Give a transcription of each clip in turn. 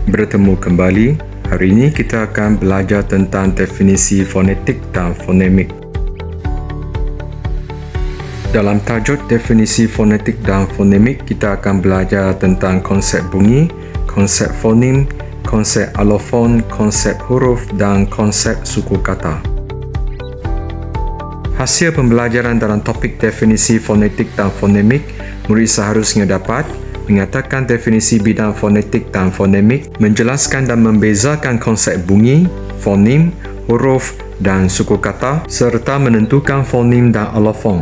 Bertemu kembali. Hari ini kita akan belajar tentang definisi fonetik dan fonemik. Dalam tajuk definisi fonetik dan fonemik, kita akan belajar tentang konsep bunyi, konsep fonem, konsep alofon, konsep huruf dan konsep suku kata. Hasil pembelajaran dalam topik definisi fonetik dan fonemik, murid seharusnya dapat mengatakan definisi bidang fonetik dan fonemik, menjelaskan dan membezakan konsep bunyi, fonem, huruf dan suku kata, serta menentukan fonem dan alofon.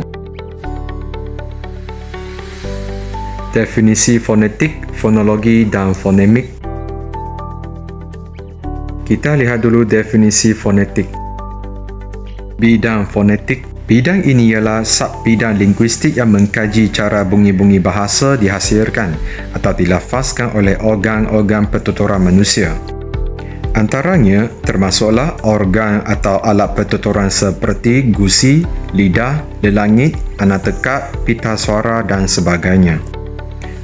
Definisi fonetik, fonologi dan fonemik. Kita lihat dulu definisi fonetik. Bidang fonetik. Bidang ini ialah sub-bidang linguistik yang mengkaji cara bunyi-bunyi bahasa dihasilkan atau dilafazkan oleh organ-organ pertuturan manusia. Antaranya termasuklah organ atau alat pertuturan seperti gusi, lidah, lelangit, anak tekak, pita suara dan sebagainya.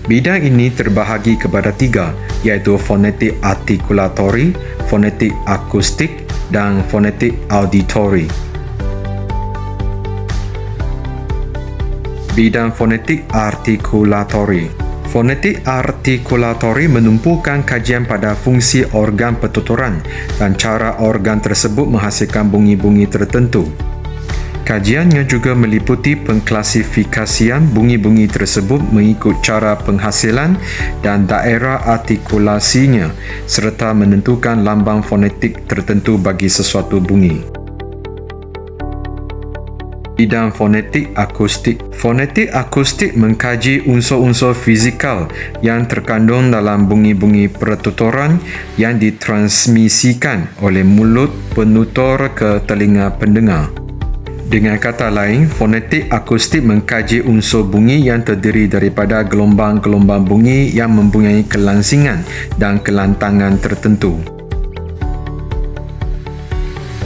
Bidang ini terbahagi kepada tiga, iaitu fonetik artikulatori, fonetik akustik dan fonetik auditori. Bidang fonetik artikulatori. Fonetik artikulatori menumpukan kajian pada fungsi organ pertuturan dan cara organ tersebut menghasilkan bunyi-bunyi tertentu. Kajiannya juga meliputi pengklasifikasian bunyi-bunyi tersebut mengikut cara penghasilan dan daerah artikulasinya serta menentukan lambang fonetik tertentu bagi sesuatu bunyi. Bidang fonetik akustik. Fonetik akustik mengkaji unsur-unsur fizikal yang terkandung dalam bunyi-bunyi pertuturan yang ditransmisikan oleh mulut penutur ke telinga pendengar. Dengan kata lain, fonetik akustik mengkaji unsur bunyi yang terdiri daripada gelombang-gelombang bunyi yang mempunyai kelangsingan dan kelantangan tertentu.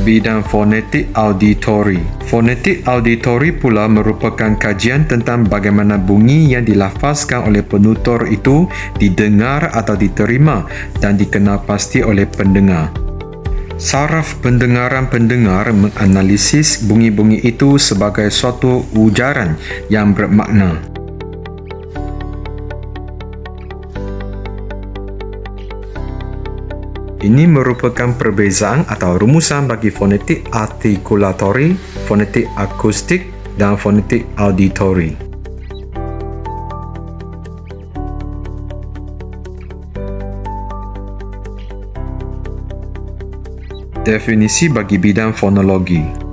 Bidang fonetik auditori. Fonetik auditori pula merupakan kajian tentang bagaimana bunyi yang dilafazkan oleh penutur itu didengar atau diterima dan dikenal pasti oleh pendengar. Saraf pendengaran pendengar menganalisis bunyi-bunyi itu sebagai suatu ujaran yang bermakna. Ini merupakan perbezaan atau rumusan bagi fonetik artikulatori, fonetik akustik dan fonetik auditori. Definisi bagi bidang fonologi.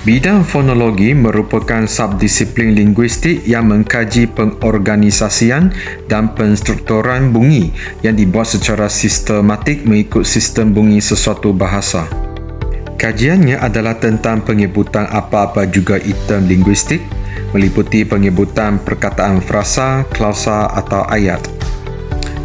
Bidang fonologi merupakan subdisiplin linguistik yang mengkaji pengorganisasian dan penstrukturan bunyi yang dibuat secara sistematik mengikut sistem bunyi sesuatu bahasa. Kajiannya adalah tentang penyebutan apa-apa juga item linguistik, meliputi penyebutan perkataan frasa, klausa atau ayat.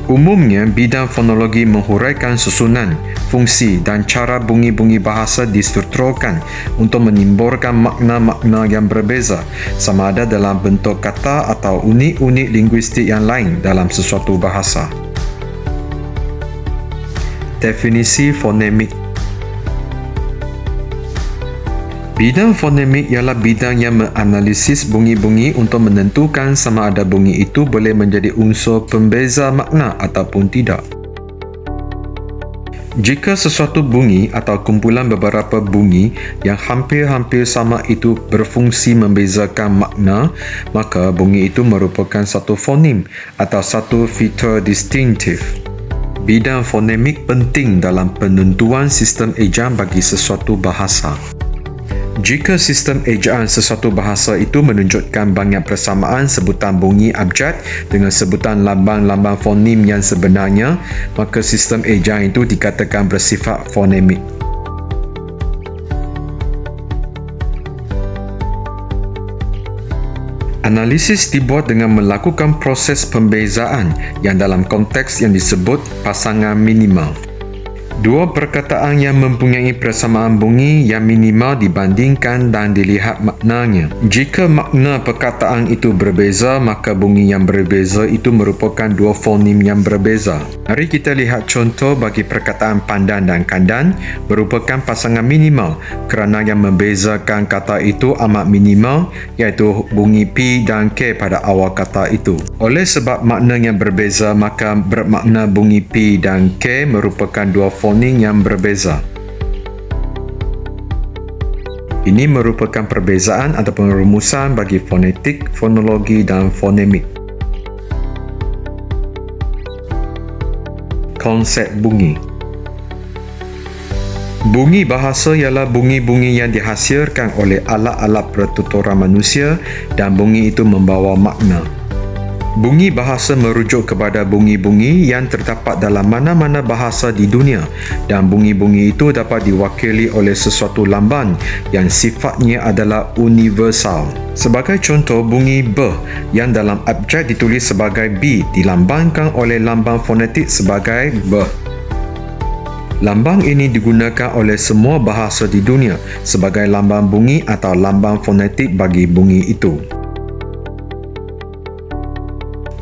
Umumnya, bidang fonologi menghuraikan susunan, fungsi dan cara bunyi-bunyi bahasa distrukturkan untuk menimbulkan makna-makna yang berbeza, sama ada dalam bentuk kata atau unit-unit linguistik yang lain dalam sesuatu bahasa. Definisi fonemik. Bidang fonemik ialah bidang yang menganalisis bunyi-bunyi untuk menentukan sama ada bunyi itu boleh menjadi unsur pembeza makna ataupun tidak. Jika sesuatu bunyi atau kumpulan beberapa bunyi yang hampir-hampir sama itu berfungsi membezakan makna, maka bunyi itu merupakan satu fonem atau satu fitur distinktif. Bidang fonemik penting dalam penentuan sistem ejaan bagi sesuatu bahasa. Jika sistem ejaan sesuatu bahasa itu menunjukkan banyak persamaan sebutan bunyi abjad dengan sebutan lambang-lambang fonem yang sebenarnya, maka sistem ejaan itu dikatakan bersifat fonemik. Analisis dibuat dengan melakukan proses pembezaan yang dalam konteks yang disebut pasangan minimal. Dua perkataan yang mempunyai persamaan bunyi yang minimal dibandingkan dan dilihat maknanya. Jika makna perkataan itu berbeza, maka bunyi yang berbeza itu merupakan dua fonem yang berbeza. Mari kita lihat contoh bagi perkataan pandan dan kandan merupakan pasangan minimal kerana yang membezakan kata itu amat minimal, iaitu bunyi P dan K pada awal kata itu. Oleh sebab makna yang berbeza, maka bermakna bunyi P dan K merupakan dua fonem yang berbeza. Ini merupakan perbezaan ataupun rumusan bagi fonetik, fonologi dan fonemik. Konsep bunyi. Bunyi bahasa ialah bunyi-bunyi yang dihasilkan oleh alat-alat pertuturan manusia dan bunyi itu membawa makna. Bunyi bahasa merujuk kepada bunyi-bunyi yang terdapat dalam mana-mana bahasa di dunia dan bunyi-bunyi itu dapat diwakili oleh sesuatu lamban yang sifatnya adalah universal. Sebagai contoh, bunyi B yang dalam abjad ditulis sebagai B dilambangkan oleh lambang fonetik sebagai B. Lambang ini digunakan oleh semua bahasa di dunia sebagai lambang bunyi atau lambang fonetik bagi bunyi itu.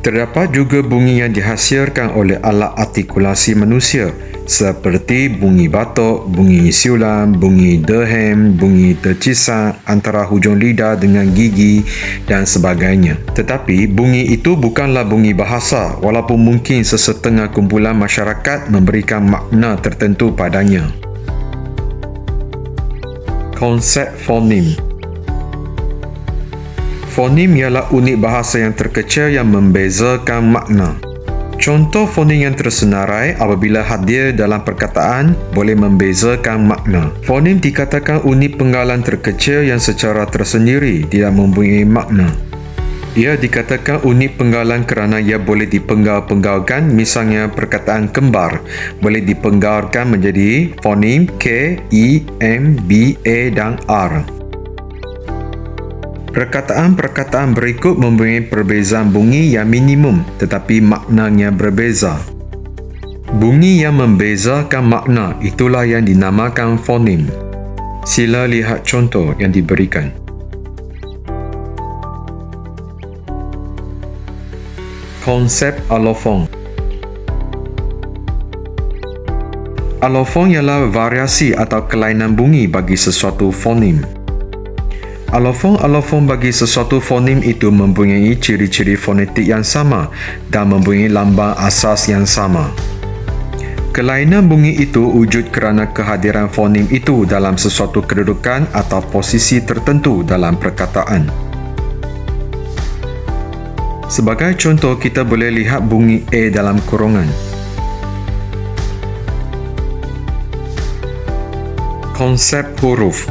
Terdapat juga bunyi yang dihasilkan oleh alat artikulasi manusia seperti bunyi batuk, bunyi siulan, bunyi dehem, bunyi tercisak antara hujung lidah dengan gigi dan sebagainya. Tetapi bunyi itu bukanlah bunyi bahasa walaupun mungkin sesetengah kumpulan masyarakat memberikan makna tertentu padanya. Konsep fonem. Fonem ialah unit bahasa yang terkecil yang membezakan makna. Contoh fonem yang tersenarai apabila hadir dalam perkataan boleh membezakan makna. Fonem dikatakan unit penggalan terkecil yang secara tersendiri tidak mempunyai makna. Ia dikatakan unit penggalan kerana ia boleh dipenggal-penggalkan, misalnya perkataan kembar boleh dipenggalkan menjadi fonem K, E, M, B, A dan R. Perkataan-perkataan berikut mempunyai perbezaan bunyi yang minimum tetapi maknanya berbeza. Bunyi yang membezakan makna itulah yang dinamakan fonem. Sila lihat contoh yang diberikan. Konsep alofong. Alofong ialah variasi atau kelainan bunyi bagi sesuatu fonem. Alofong-alofong bagi sesuatu fonem itu mempunyai ciri-ciri fonetik yang sama dan mempunyai lambang asas yang sama. Kelainan bunyi itu wujud kerana kehadiran fonem itu dalam sesuatu kedudukan atau posisi tertentu dalam perkataan. Sebagai contoh, kita boleh lihat bunyi A dalam kurungan. Konsep huruf.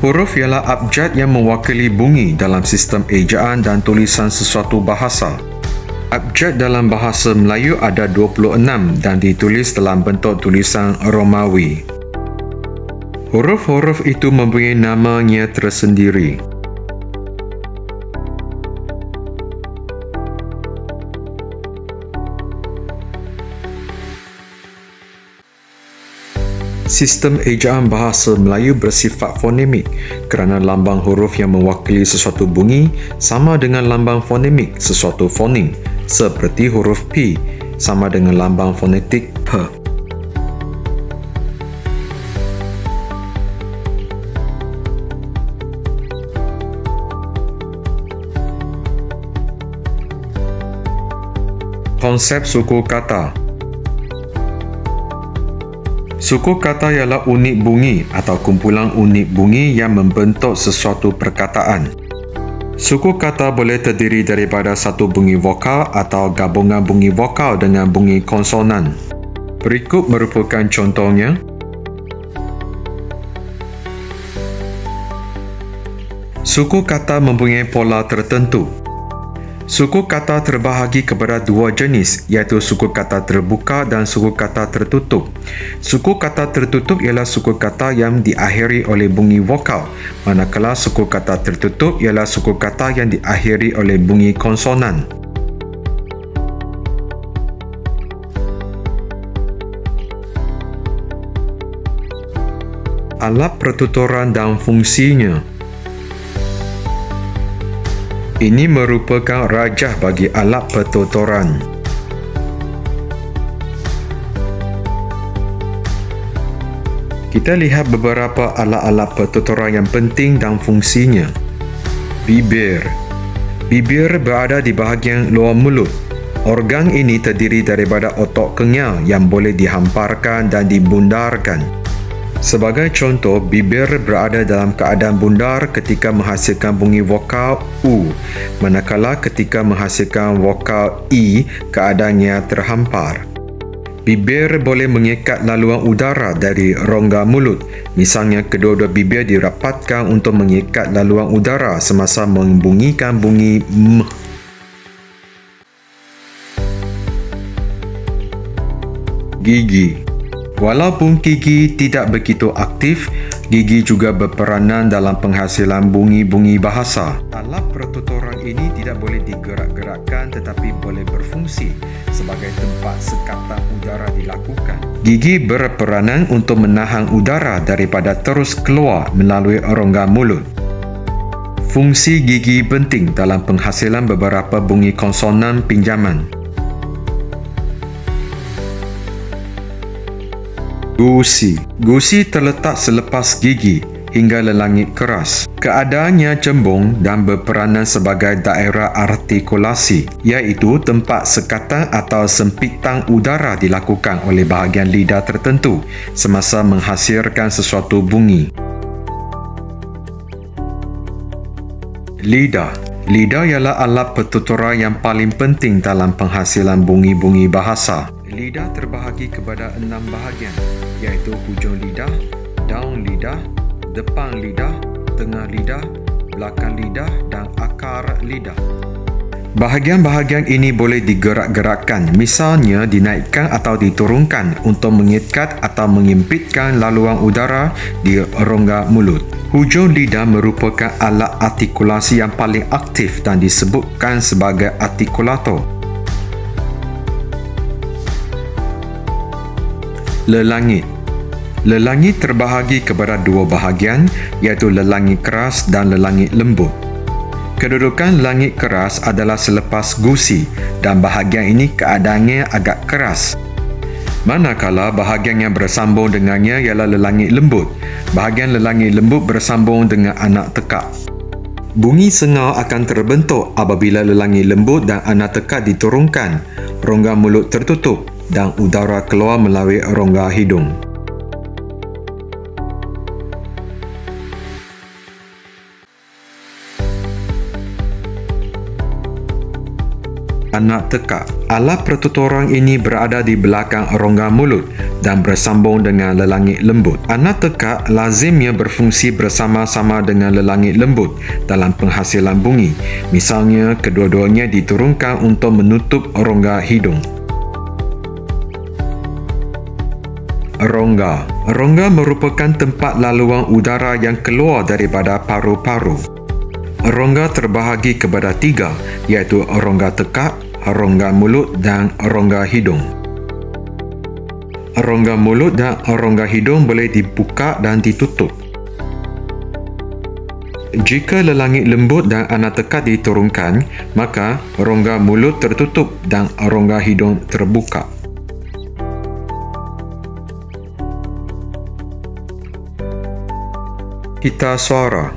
Huruf ialah abjad yang mewakili bunyi dalam sistem ejaan dan tulisan sesuatu bahasa. Abjad dalam bahasa Melayu ada 26 dan ditulis dalam bentuk tulisan Romawi. Huruf-huruf itu mempunyai namanya tersendiri. Sistem ejaan bahasa Melayu bersifat fonemik kerana lambang huruf yang mewakili sesuatu bunyi sama dengan lambang fonemik sesuatu fonem, seperti huruf P sama dengan lambang fonetik P. Konsep suku kata. Suku kata ialah unit bunyi atau kumpulan unit bunyi yang membentuk sesuatu perkataan. Suku kata boleh terdiri daripada satu bunyi vokal atau gabungan bunyi vokal dengan bunyi konsonan. Berikut merupakan contohnya. Suku kata mempunyai pola tertentu. Suku kata terbahagi kepada dua jenis, iaitu suku kata terbuka dan suku kata tertutup. Suku kata tertutup ialah suku kata yang diakhiri oleh bunyi vokal, manakala suku kata tertutup ialah suku kata yang diakhiri oleh bunyi konsonan. alat pertuturan dan fungsinya. Ini merupakan rajah bagi alat pertuturan. Kita lihat beberapa alat-alat pertuturan yang penting dan fungsinya. Bibir. Bibir berada di bahagian luar mulut. Organ ini terdiri daripada otot kenyal yang boleh dihamparkan dan dibundarkan. Sebagai contoh, bibir berada dalam keadaan bundar ketika menghasilkan bunyi vokal U, manakala ketika menghasilkan vokal I, keadaannya terhampar. Bibir boleh mengikat laluan udara dari rongga mulut. Misalnya, kedua-dua bibir dirapatkan untuk mengikat laluan udara semasa membunyikan bunyi M. Gigi. Walaupun gigi tidak begitu aktif, gigi juga berperanan dalam penghasilan bunyi-bunyi bahasa. Alat pertuturan ini tidak boleh digerak-gerakkan tetapi boleh berfungsi sebagai tempat sekatan udara dilakukan. Gigi berperanan untuk menahan udara daripada terus keluar melalui rongga mulut. Fungsi gigi penting dalam penghasilan beberapa bunyi konsonan pinjaman. Gusi. Gusi terletak selepas gigi hingga lelangit keras. Keadaannya cembung dan berperanan sebagai daerah artikulasi, iaitu tempat sekatan atau sempitan udara dilakukan oleh bahagian lidah tertentu semasa menghasilkan sesuatu bunyi. Lidah. Lidah ialah alat pertuturan yang paling penting dalam penghasilan bunyi-bunyi bahasa. Lidah terbahagi kepada 6 bahagian, iaitu hujung lidah, daun lidah, depan lidah, tengah lidah, belakang lidah dan akar lidah. Bahagian-bahagian ini boleh digerak-gerakkan, misalnya dinaikkan atau diturunkan untuk mengikat atau menyempitkan laluan udara di rongga mulut. Hujung lidah merupakan alat artikulasi yang paling aktif dan disebutkan sebagai artikulator. Lelangit. Lelangit terbahagi kepada 2 bahagian, iaitu lelangit keras dan lelangit lembut. Kedudukan lelangit keras adalah selepas gusi dan bahagian ini keadaannya agak keras. Manakala bahagian yang bersambung dengannya ialah lelangit lembut. Bahagian lelangit lembut bersambung dengan anak tekak. Bunyi sengau akan terbentuk apabila lelangit lembut dan anak tekak diturunkan, rongga mulut tertutup dan udara keluar melalui rongga hidung. Anak tekak. Alat pertuturan ini berada di belakang rongga mulut dan bersambung dengan lelangit lembut. Anak tekak lazimnya berfungsi bersama-sama dengan lelangit lembut dalam penghasilan bunyi. Misalnya, kedua-duanya diturunkan untuk menutup rongga hidung. Rongga. Rongga merupakan tempat laluan udara yang keluar daripada paru-paru. Rongga terbahagi kepada 3, iaitu rongga tekak, rongga mulut dan rongga hidung. Rongga mulut dan rongga hidung boleh dibuka dan ditutup. Jika lelangit lembut dan anak tekak diturunkan, maka rongga mulut tertutup dan rongga hidung terbuka. Pita suara.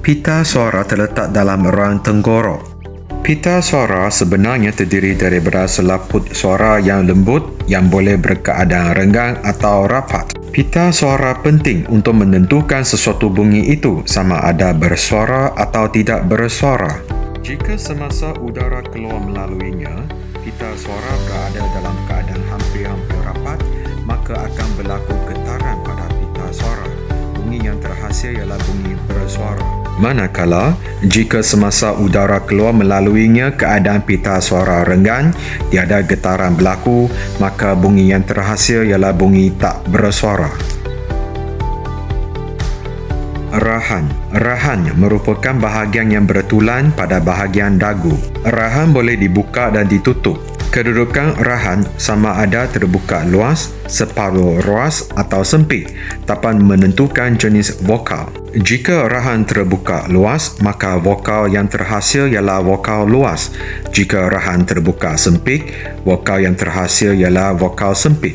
Pita suara terletak dalam rang tenggorok. Pita suara sebenarnya terdiri daripada selaput suara yang lembut yang boleh berkeadaan renggang atau rapat. Pita suara penting untuk menentukan sesuatu bunyi itu sama ada bersuara atau tidak bersuara. Jika semasa udara keluar melaluinya, pita suara berada dalam keadaan hampir-hampir rapat, maka akan berlaku getaran pada pita suara. Bunyi yang terhasil ialah bunyi bersuara. Manakala, jika semasa udara keluar melaluinya keadaan pita suara renggang, tiada getaran berlaku, maka bunyi yang terhasil ialah bunyi tak bersuara. Rahan. Rahan merupakan bahagian yang bertulan pada bahagian dagu. Rahan boleh dibuka dan ditutup. Kedudukan rahan sama ada terbuka luas, separuh ruas atau sempit tanpa menentukan jenis vokal. Jika rahan terbuka luas, maka vokal yang terhasil ialah vokal luas. Jika rahan terbuka sempit, vokal yang terhasil ialah vokal sempit.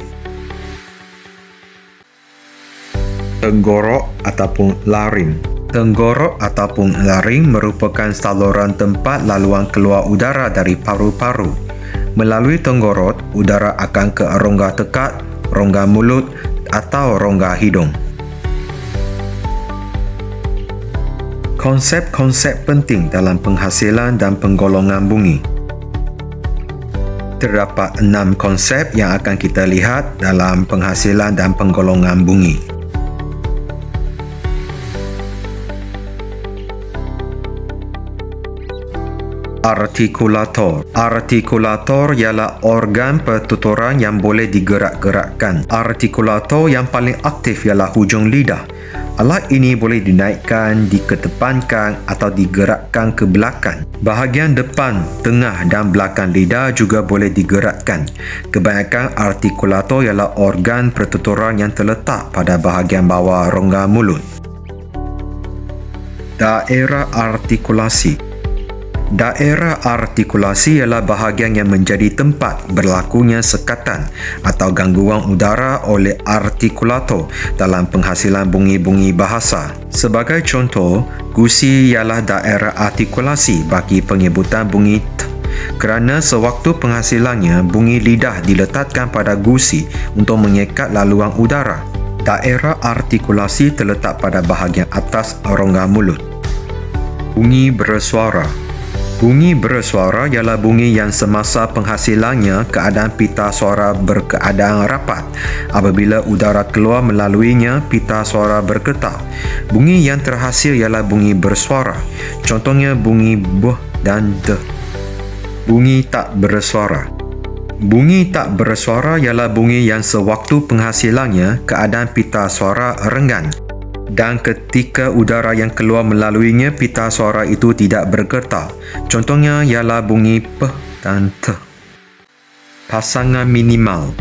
Tenggorok ataupun laring. Tenggorok ataupun laring merupakan saluran tempat laluan keluar udara dari paru-paru. Melalui tenggorok, udara akan ke rongga tekak, rongga mulut atau rongga hidung. Konsep-konsep penting dalam penghasilan dan penggolongan bunyi. Terdapat 6 konsep yang akan kita lihat dalam penghasilan dan penggolongan bunyi. Artikulator. Artikulator ialah organ pertuturan yang boleh digerak-gerakkan. Artikulator yang paling aktif ialah hujung lidah. Alat ini boleh dinaikkan, dikedepankan atau digerakkan ke belakang. Bahagian depan, tengah dan belakang lidah juga boleh digerakkan. Kebanyakan artikulator ialah organ pertuturan yang terletak pada bahagian bawah rongga mulut. Daerah artikulasi. Daerah artikulasi ialah bahagian yang menjadi tempat berlakunya sekatan atau gangguan udara oleh artikulator dalam penghasilan bunyi-bunyi bahasa. Sebagai contoh, gusi ialah daerah artikulasi bagi penyebutan bunyi t, kerana sewaktu penghasilannya, bunyi lidah diletakkan pada gusi untuk menyekat laluan udara. Daerah artikulasi terletak pada bahagian atas rongga mulut. Bunyi bersuara. Bunyi bersuara ialah bunyi yang semasa penghasilannya keadaan pita suara berkeadaan rapat. Apabila udara keluar melaluinya, pita suara bergetar. Bunyi yang terhasil ialah bunyi bersuara. Contohnya bunyi b dan d. Bunyi tak bersuara. Bunyi tak bersuara ialah bunyi yang sewaktu penghasilannya keadaan pita suara renggan. Dan ketika udara yang keluar melaluinya, pita suara itu tidak bergetar. Contohnya ialah bunyi p dan t. Pasangan minimal.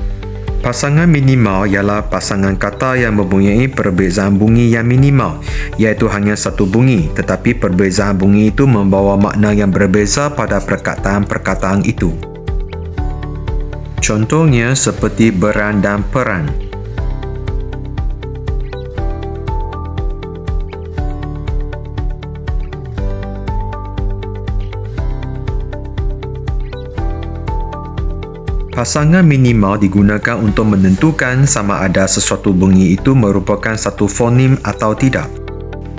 Pasangan minimal ialah pasangan kata yang mempunyai perbezaan bunyi yang minimal, iaitu hanya satu bunyi, tetapi perbezaan bunyi itu membawa makna yang berbeza pada perkataan-perkataan itu. Contohnya seperti beran dan peran. Pasangan minimal digunakan untuk menentukan sama ada sesuatu bunyi itu merupakan satu fonim atau tidak.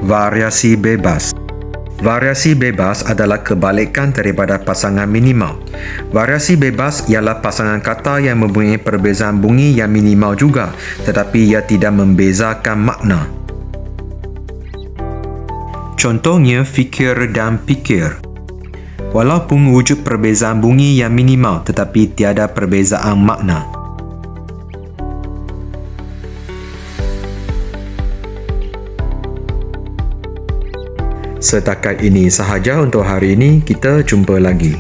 Variasi bebas. Variasi bebas adalah kebalikan daripada pasangan minimal. Variasi bebas ialah pasangan kata yang mempunyai perbezaan bunyi yang minimal juga, tetapi ia tidak membezakan makna. Contohnya fikir dan pikir. Walaupun wujud perbezaan bunyi yang minimal, tetapi tiada perbezaan makna. Setakat ini sahaja untuk hari ini. Kita jumpa lagi.